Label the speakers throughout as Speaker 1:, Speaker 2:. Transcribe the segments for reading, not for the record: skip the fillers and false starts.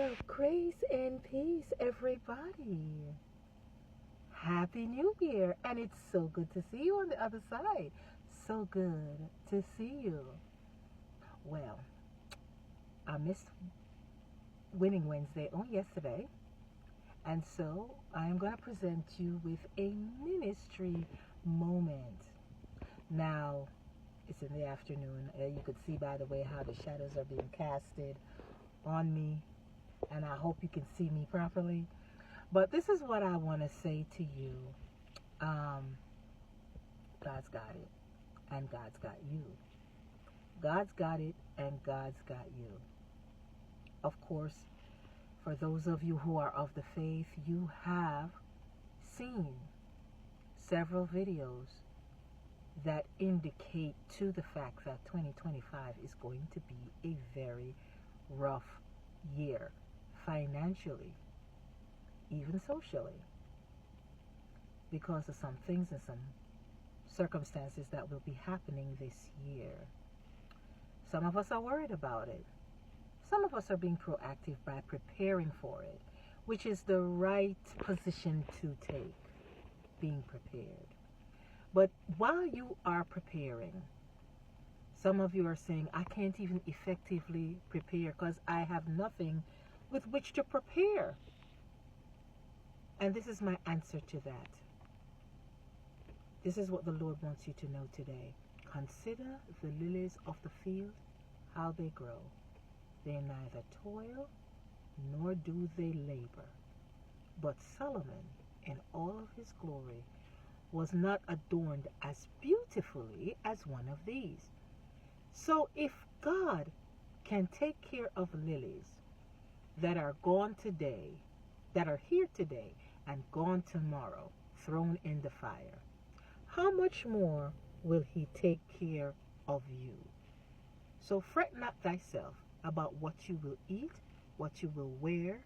Speaker 1: Well, grace and peace, everybody. Happy New Year, and it's so good to see you on the other side. So good to see you. Well, I missed Winning Wednesday on yesterday, and so I'm going to present you with a ministry moment. Now, it's in the afternoon. You could see, by the way, how the shadows are being casted on me, and I hope you can see me properly. But this is what I want to say to you. God's got it, and God's got you. God's got it, and God's got you. Of course, for those of you who are of the faith, you have seen several videos that indicate to the fact that 2025 is going to be a very rough year financially, even socially, because of some things and some circumstances that will be happening this year. Some of us are worried about it. Some of us are being proactive by preparing for it, which is the right position to take, being prepared. But while you are preparing, some of you are saying, I can't even effectively prepare because I have nothing with which to prepare. And this is my answer to that. This is what the Lord wants you to know today. Consider the lilies of the field, how they grow. They neither toil nor do they labor. But Solomon, in all of his glory, was not adorned as beautifully as one of these. So if God can take care of lilies that are gone today, that are here today and gone tomorrow, thrown in the fire, how much more will he take care of you? So fret not thyself about what you will eat, what you will wear,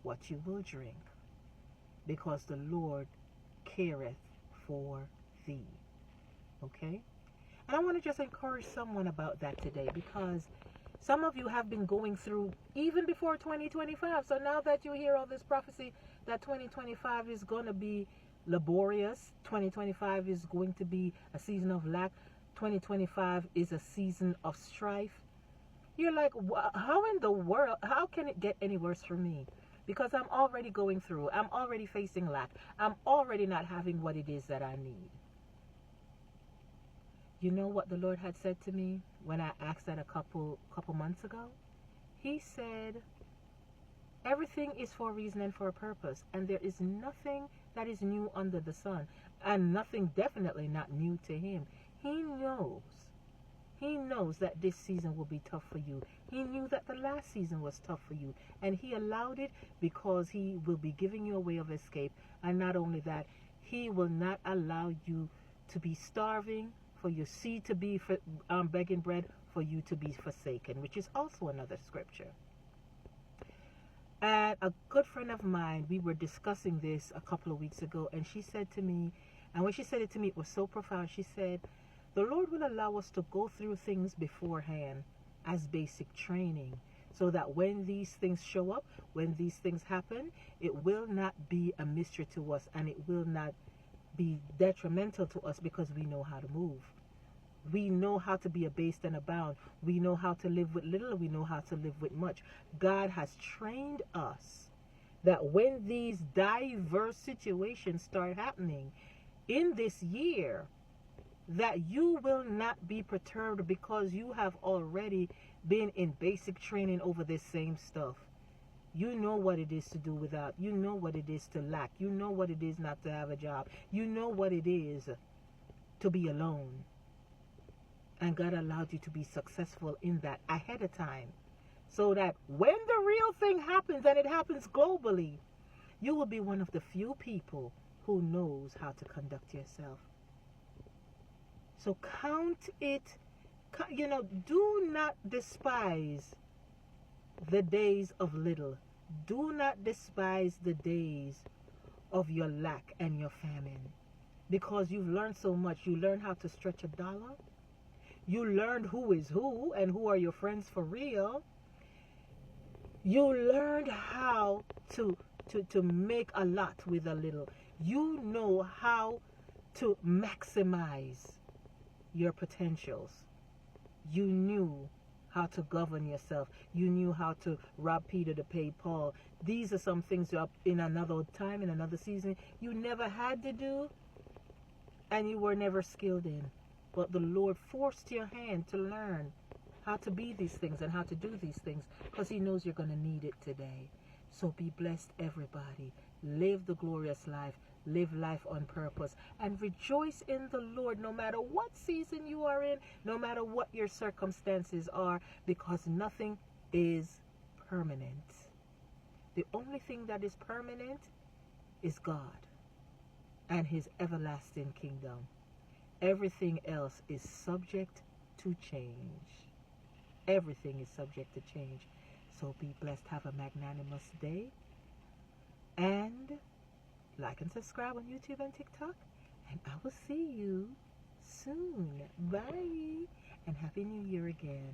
Speaker 1: what you will drink, because the Lord careth for thee. Okay? And I want to just encourage someone about that today, because some of you have been going through even before 2025. So now that you hear all this prophecy that 2025 is going to be laborious, 2025 is going to be a season of lack, 2025 is a season of strife, you're like, how in the world, how can it get any worse for me? Because I'm already going through, I'm already facing lack, I'm already not having what it is that I need. You know what the Lord had said to me when I asked that a couple months ago? He said, everything is for a reason and for a purpose, and there is nothing that is new under the sun, and nothing definitely not new to him. He knows that this season will be tough for you. He knew that the last season was tough for you, and he allowed it because he will be giving you a way of escape. And not only that, he will not allow you to be starving, for your seed to be begging bread, for you to be forsaken, which is also another scripture. And a good friend of mine, we were discussing this a couple of weeks ago, and she said to me, and when she said it to me, it was so profound. She said, the Lord will allow us to go through things beforehand as basic training, so that when these things show up, when these things happen, it will not be a mystery to us, and it will not be detrimental to us, because we know how to move. We know how to be abased and abound. We know how to live with little. We know how to live with much. God has trained us that when these diverse situations start happening in this year, that you will not be perturbed, because you have already been in basic training over this same stuff. You know what it is to do without. You know what it is to lack. You know what it is not to have a job. You know what it is to be alone. And God allowed you to be successful in that ahead of time, so that when the real thing happens, and it happens globally, you will be one of the few people who knows how to conduct yourself. So count it, do not despise the days of little. Do not despise the days of your lack and your famine, because you've learned so much. You learn how to stretch a dollar. You learned who is who and who are your friends for real. You learned how to make a lot with a little. You know how to maximize your potentials. You knew how to govern yourself. You knew how to rob Peter to pay Paul. These are some things you in another time, in another season, you never had to do and you were never skilled in. But the Lord forced your hand to learn how to be these things and how to do these things because He knows you're going to need it today. So be blessed, everybody. Live the glorious life. Live life on purpose and rejoice in the Lord no matter what season you are in, no matter what your circumstances are, because nothing is permanent. The only thing that is permanent is God and His everlasting kingdom. Everything else is subject to change. Everything is subject to change. So be blessed. Have a magnanimous day. And like and subscribe on YouTube and TikTok. And I will see you soon. Bye. And Happy New Year again.